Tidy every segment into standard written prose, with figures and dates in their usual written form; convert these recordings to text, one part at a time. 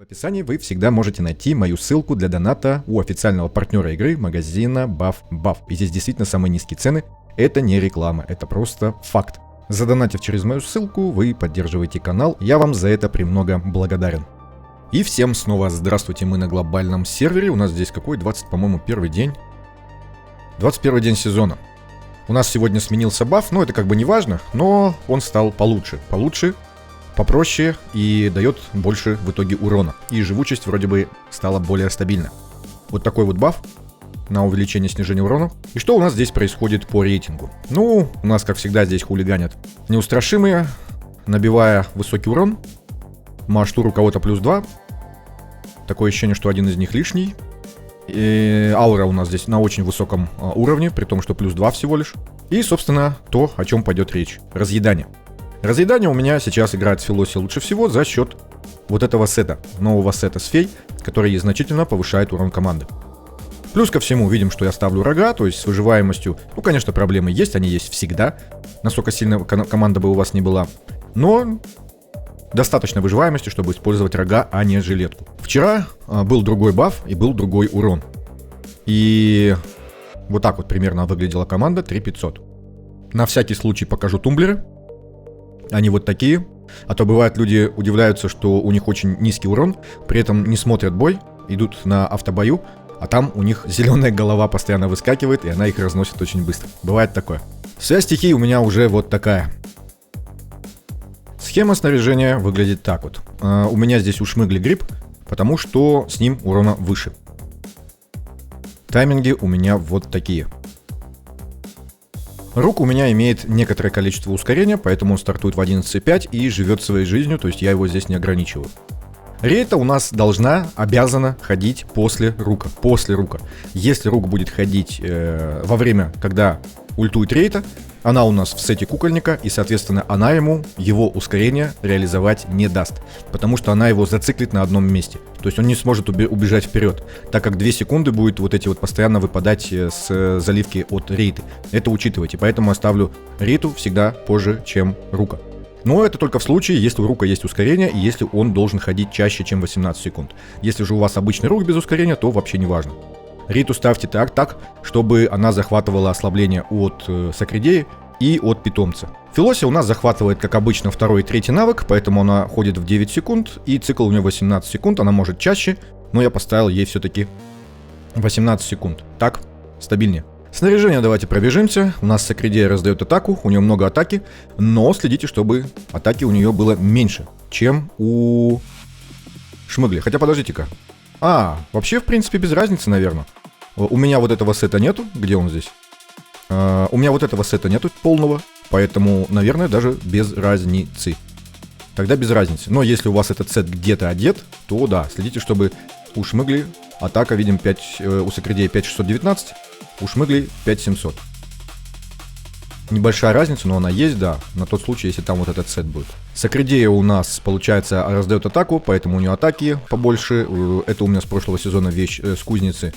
описании вы всегда можете найти мою ссылку для доната у официального партнера игры магазина Buff. И здесь действительно самые низкие цены. Это не реклама, это просто факт. Задонатив через мою ссылку, вы поддерживаете канал, я вам за это премного благодарен. И всем снова здравствуйте, мы на глобальном сервере, у нас здесь какой, 20, по-моему, первый день. 21 день сезона. У нас сегодня сменился баф, но это как бы не важно, но он стал получше, попроще и дает больше в итоге урона. И живучесть вроде бы стала более стабильна. Вот такой вот баф на увеличение снижения урона. И что у нас здесь происходит по рейтингу? Ну, у нас, как всегда, здесь хулиганят неустрашимые, набивая высокий урон. Маштур у кого-то плюс 2. Такое ощущение, что один из них лишний. И аура у нас здесь на очень высоком уровне, при том, что плюс 2 всего лишь. И, собственно, то, о чем пойдет речь. Разъедание. Разъедание у меня сейчас играет с Филоси лучше всего за счет вот этого сета, нового сета с фей, который значительно повышает урон команды. Плюс ко всему видим, что я ставлю рога, то есть с выживаемостью, ну, конечно, проблемы есть, они есть всегда, насколько сильно команда бы у вас не была, но достаточно выживаемости, чтобы использовать рога, а не жилетку. Вчера был другой баф и был другой урон. И вот так вот примерно выглядела команда 3500. На всякий случай покажу тумблеры. Они вот такие. А то бывает, люди удивляются, что у них очень низкий урон, при этом не смотрят бой, идут на автобою, а там у них зеленая голова постоянно выскакивает, и она их разносит очень быстро. Бывает такое. Связь стихий у меня уже вот такая. Схема снаряжения выглядит так вот. У меня здесь у Шмыгли гриб, потому что с ним урона выше. Тайминги у меня вот такие. Рук у меня имеет некоторое количество ускорения, поэтому он стартует в 11.5 и живет своей жизнью, то есть я его здесь не ограничиваю. Рейта у нас обязана ходить после рука. Если рук будет ходить во время, когда ультует рейта, она у нас в сете кукольника, и, соответственно, она ему его ускорение реализовать не даст, потому что она его зациклит на одном месте. То есть он не сможет убежать вперед, так как 2 секунды будет вот эти вот постоянно выпадать с заливки от рейты. Это учитывайте, поэтому я ставлю рейту всегда позже, чем рука. Но это только в случае, если у рука есть ускорение, и если он должен ходить чаще, чем 18 секунд. Если же у вас обычный рук без ускорения, то вообще не важно. Риту ставьте так, чтобы она захватывала ослабление от Сакредеи и от питомца. Филоси у нас захватывает, как обычно, 2 и 3 навык, поэтому она ходит в 9 секунд, и цикл у нее 18 секунд, она может чаще, но я поставил ей все-таки 18 секунд. Так, стабильнее. Снаряжение давайте пробежимся. У нас Сакредея раздает атаку, у нее много атаки, но следите, чтобы атаки у нее было меньше, чем у Шмыгли. Хотя подождите-ка. Вообще, в принципе, без разницы, наверное. У меня вот этого сета нету. Где он здесь? У меня вот этого сета нету полного, поэтому, наверное, даже без разницы. Тогда без разницы. Но если у вас этот сет где-то одет, то да, следите, чтобы у Шмыгли атака, видим, у Сакредея 5619, у Шмыгли 5700. Небольшая разница, но она есть, да, на тот случай, если там вот этот сет будет. Сакредея у нас, получается, раздает атаку, поэтому у нее атаки побольше. Это у меня с прошлого сезона вещь с кузницы.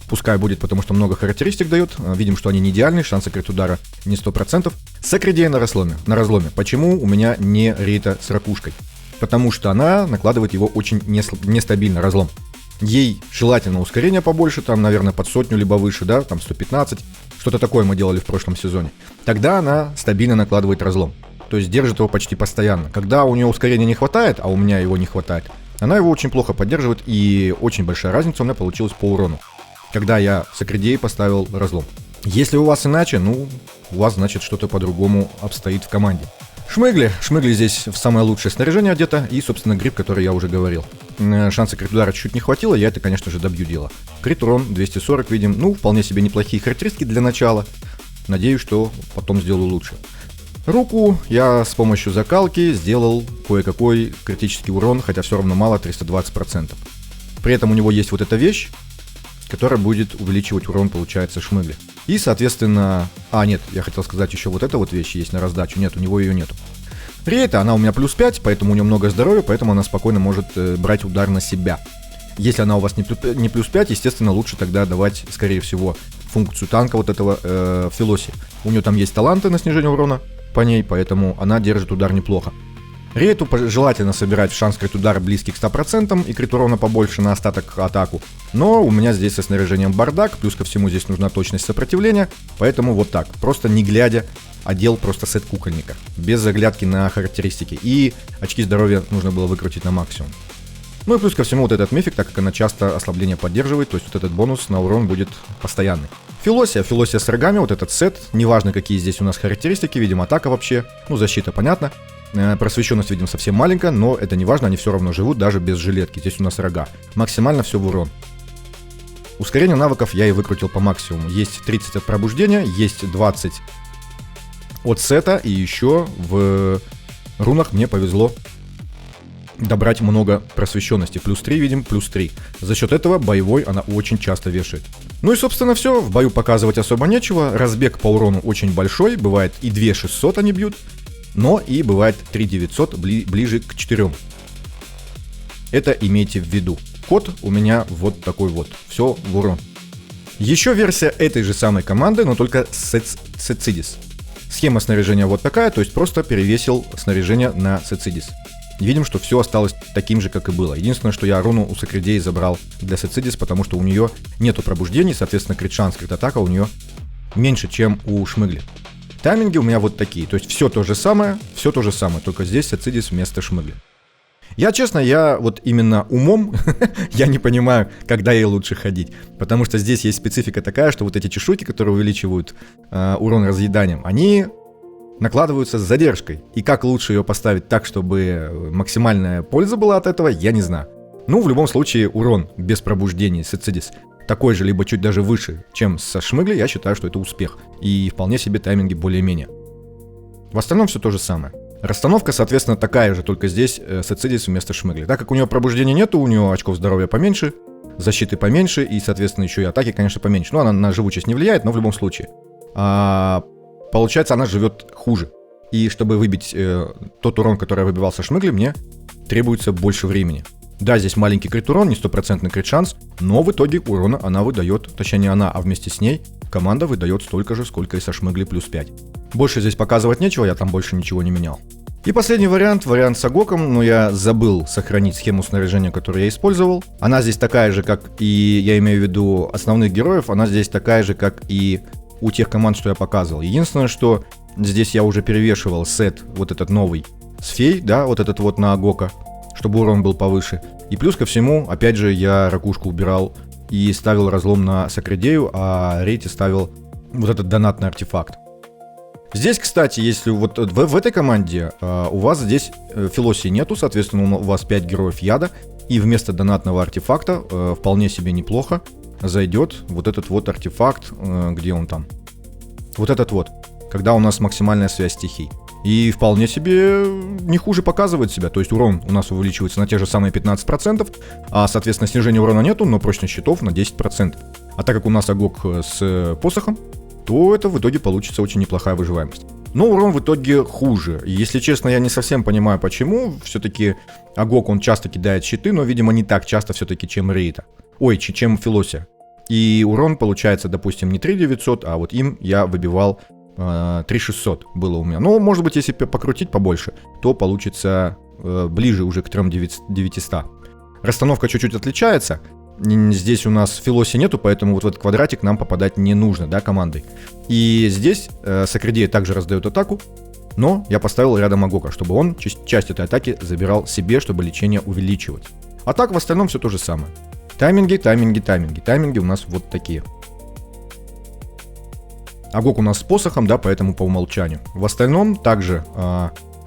Пускай будет, потому что много характеристик дает. Видим, что они не идеальны, шанс закрыть удара не 100%. Сакредея на разломе. Почему у меня не рейта с ракушкой? Потому что она накладывает его очень нестабильно, разлом. Ей желательно ускорение побольше, там, наверное, под 100 либо выше, да, там 115. Что-то такое мы делали в прошлом сезоне. Тогда она стабильно накладывает разлом. То есть держит его почти постоянно. Когда у нее ускорения не хватает, а у меня его не хватает, она его очень плохо поддерживает, и очень большая разница у меня получилась по урону, когда я в Сакредеи поставил разлом. Если у вас иначе, у вас, значит, что-то по-другому обстоит в команде. Шмыгли здесь в самое лучшее снаряжение одето, и, собственно, гриб, который я уже говорил. Шанса крит удара чуть не хватило, я это, конечно же, добью дело. Крит урон 240 видим, вполне себе неплохие характеристики для начала. Надеюсь, что потом сделаю лучше. Руку я с помощью закалки сделал кое-какой критический урон, хотя все равно мало, 320%. При этом у него есть вот эта вещь, которая будет увеличивать урон, получается, Шмыгли. И, соответственно... нет, я хотел сказать, еще вот эта вот вещь есть на раздачу. Нет, у него ее нету. Рейта, она у меня плюс 5, поэтому у нее много здоровья, поэтому она спокойно может брать удар на себя. Если она у вас не плюс 5, естественно, лучше тогда давать, скорее всего, функцию танка вот этого Филоси. У нее там есть таланты на снижение урона по ней, поэтому она держит удар неплохо. Рейту желательно собирать в шанс крит-удара близкий к 100% и крит урона побольше на остаток атаку. Но у меня здесь со снаряжением бардак, плюс ко всему здесь нужна точность сопротивления, поэтому вот так, просто не глядя, одел просто сет кукольника, без заглядки на характеристики. И очки здоровья нужно было выкрутить на максимум. Ну и плюс ко всему вот этот мифик, так как она часто ослабление поддерживает, то есть вот этот бонус на урон будет постоянный. Филосия с рогами, вот этот сет, неважно какие здесь у нас характеристики, видим атака вообще, ну защита понятно. Просвещенность, видим, совсем маленькая, но это не важно, они все равно живут даже без жилетки. Здесь у нас рога. Максимально все в урон. Ускорение навыков я и выкрутил по максимуму. Есть 30 от пробуждения, есть 20 от сета, и еще в рунах мне повезло добрать много просвещенности. Плюс 3 видим, плюс 3. За счет этого боевой она очень часто вешает. Ну и собственно все, в бою показывать особо нечего. Разбег по урону очень большой, бывает и 2600 они бьют. Но и бывает 3900 ближе к 4. Это имейте в виду. Код у меня вот такой вот. Все в урон. Еще версия этой же самой команды, но только Сецидис. Схема снаряжения вот такая, то есть просто перевесил снаряжение на Сецидис. Видим, что все осталось таким же, как и было. Единственное, что я руну у Сакредеи забрал для Сецидис, потому что у нее нету пробуждений, соответственно, крит-шанс, крит-атака у нее меньше, чем у Шмыгли. Тайминги у меня вот такие, то есть все то же самое, только здесь Сецидис вместо Шмыгли. Я вот именно умом, я не понимаю, когда ей лучше ходить, потому что здесь есть специфика такая, что вот эти чешуйки, которые увеличивают урон разъеданием, они накладываются с задержкой, и как лучше ее поставить так, чтобы максимальная польза была от этого, я не знаю. Ну, в любом случае, урон без пробуждений Сецидис такой же, либо чуть даже выше, чем со Шмыгли, я считаю, что это успех. И вполне себе тайминги более-менее. В остальном все то же самое. Расстановка, соответственно, такая же, только здесь Сецидис вместо Шмыгли. Так как у нее пробуждения нету, у нее очков здоровья поменьше, защиты поменьше, и, соответственно, еще и атаки, конечно, поменьше. Ну, она на живучесть не влияет, но в любом случае. Получается, она живет хуже. И чтобы выбить тот урон, который я выбивал со Шмыгли, мне требуется больше времени. Да, здесь маленький крит-урон, не 100% крит-шанс, но в итоге урона она выдает, точнее не она, а вместе с ней команда выдает столько же, сколько и со Шмыгли плюс 5. Больше здесь показывать нечего, я там больше ничего не менял. И последний вариант с Агоком, но я забыл сохранить схему снаряжения, которую я использовал. Она здесь такая же, как и, я имею в виду, основных героев, она здесь такая же, как и у тех команд, что я показывал. Единственное, что здесь я уже перевешивал сет, вот этот новый, с фей, да, вот этот вот на Агока, чтобы урон был повыше. И плюс ко всему, опять же, я ракушку убирал и ставил разлом на Сакредею, а рейте ставил вот этот донатный артефакт. Здесь, кстати, если вот в этой команде у вас здесь Филосии нету, соответственно, у вас 5 героев яда, и вместо донатного артефакта вполне себе неплохо зайдет вот этот вот артефакт, где он там? Вот этот вот, когда у нас максимальная связь стихий. И вполне себе не хуже показывает себя. То есть урон у нас увеличивается на те же самые 15%, а, соответственно, снижения урона нету, но прочность щитов на 10%. А так как у нас Агок с посохом, то это в итоге получится очень неплохая выживаемость. Но урон в итоге хуже. И, если честно, я не совсем понимаю, почему. Все-таки Агок, он часто кидает щиты, но, видимо, не так часто все-таки, чем Рейта. Ой, чем Филосия. И урон получается, допустим, не 3900, а вот им я выбивал 3600 было у меня. Но, может быть, если покрутить побольше, то получится ближе уже к 3900. Расстановка чуть-чуть отличается. Здесь у нас Филоси нету, поэтому вот в этот квадратик нам попадать не нужно, да, командой. И здесь Сакредея также раздает атаку, но я поставил рядом Агока, чтобы он часть этой атаки забирал себе, чтобы лечение увеличивать. А так в остальном все то же самое. Тайминги у нас вот такие. Агок у нас с посохом, да, поэтому по умолчанию. В остальном также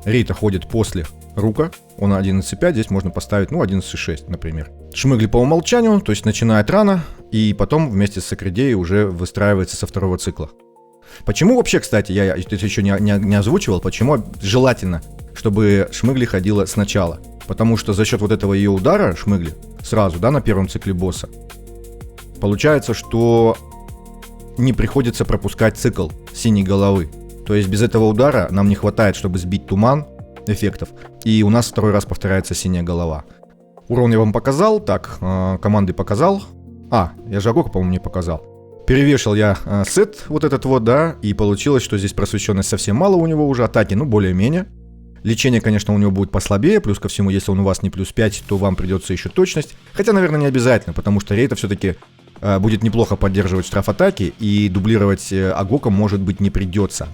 Рейта ходит после Рука, он 11.5, здесь можно поставить, 11.6, например. Шмыгли по умолчанию, то есть начинает рано, и потом вместе с Сакредеей уже выстраивается со второго цикла. Почему вообще, кстати, я это еще не озвучивал, почему желательно, чтобы Шмыгли ходила сначала? Потому что за счет вот этого ее удара, Шмыгли, сразу, да, на первом цикле босса, получается, что не приходится пропускать цикл синей головы. То есть без этого удара нам не хватает, чтобы сбить туман эффектов, и у нас второй раз повторяется синяя голова. Урон я вам показал, так, команды показал. Я же Агока, по-моему, не показал. Перевешал я сет вот этот вот, да, и получилось, что здесь просвещенность совсем мало у него уже, атаки, более-менее. Лечение, конечно, у него будет послабее, плюс ко всему, если он у вас не плюс 5, то вам придется еще точность. Хотя, наверное, не обязательно, потому что рейта все-таки будет неплохо поддерживать штраф-атаки, и дублировать Агока, может быть, не придется.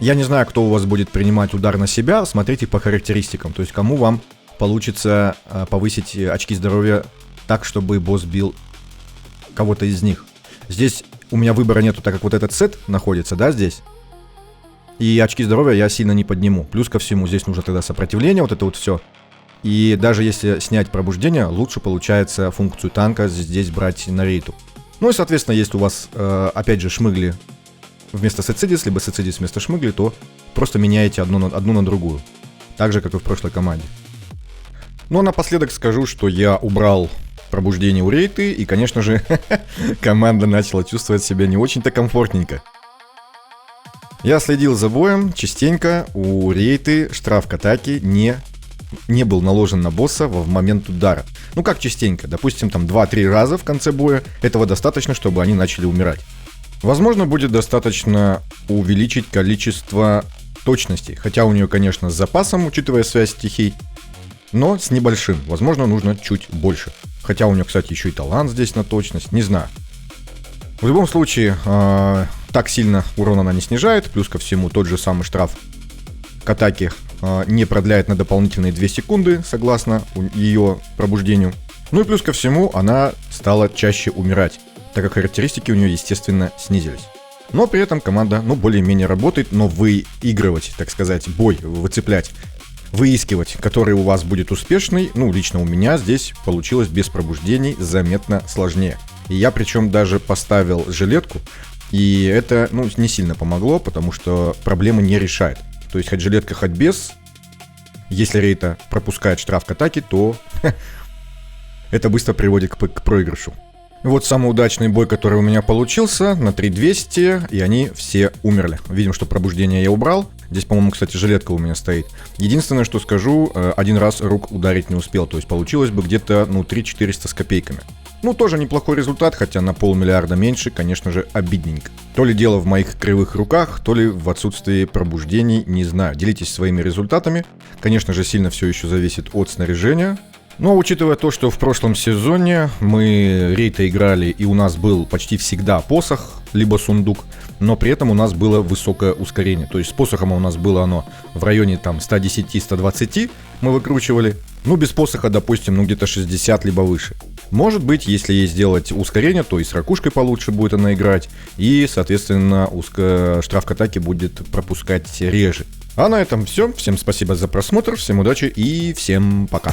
Я не знаю, кто у вас будет принимать удар на себя, смотрите по характеристикам, то есть кому вам получится повысить очки здоровья так, чтобы босс бил кого-то из них. Здесь у меня выбора нету, так как вот этот сет находится, да, здесь. И очки здоровья я сильно не подниму. Плюс ко всему, здесь нужно тогда сопротивление, вот это вот все. И даже если снять пробуждение, лучше получается функцию танка здесь брать на рейту. Ну и, соответственно, если у вас, опять же, шмыгли вместо Сецидис, либо Сецидис вместо шмыгли, то просто меняете одну на другую. Так же, как и в прошлой команде. Ну а напоследок скажу, что я убрал пробуждение у рейты, и, конечно же, команда начала чувствовать себя не очень-то комфортненько. Я следил за боем частенько, у рейты штраф к атаке не был наложен на босса в момент удара. Ну как частенько, допустим, там 2-3 раза в конце боя, этого достаточно, чтобы они начали умирать. Возможно, будет достаточно увеличить количество точностей, хотя у нее, конечно, с запасом, учитывая связь стихий, но с небольшим, возможно, нужно чуть больше. Хотя у нее, кстати, еще и талант здесь на точность, не знаю. В любом случае, так сильно урон она не снижает, плюс ко всему тот же самый штраф к атаке не продляет на дополнительные 2 секунды, согласно ее пробуждению. Ну и плюс ко всему она стала чаще умирать, так как характеристики у нее, естественно, снизились. Но при этом команда, более-менее работает, но выигрывать, так сказать, бой, выцеплять, выискивать, который у вас будет успешный, лично у меня здесь получилось без пробуждений заметно сложнее. И я причем даже поставил жилетку, и это, не сильно помогло, потому что проблемы не решает. То есть хоть жилетка, хоть без, если рейта пропускает штраф к атаке, то это быстро приводит к проигрышу. Вот самый удачный бой, который у меня получился, на 3200, и они все умерли. Видим, что пробуждение я убрал. Здесь, по-моему, кстати, жилетка у меня стоит. Единственное, что скажу, один раз рук ударить не успел. То есть получилось бы где-то, 3400 с копейками. Тоже неплохой результат, хотя на 500 000 меньше, конечно же, обидненько. То ли дело в моих кривых руках, то ли в отсутствии пробуждений, не знаю. Делитесь своими результатами. Конечно же, сильно все еще зависит от снаряжения. Но учитывая то, что в прошлом сезоне мы рейта играли, и у нас был почти всегда посох, либо сундук, но при этом у нас было высокое ускорение. То есть с посохом у нас было оно в районе 110-120 мы выкручивали. Без посоха, допустим, где-то 60 либо выше. Может быть, если ей сделать ускорение, то и с ракушкой получше будет она играть, и, соответственно, штраф к атаке будет пропускать реже. А на этом все. Всем спасибо за просмотр, всем удачи и всем пока.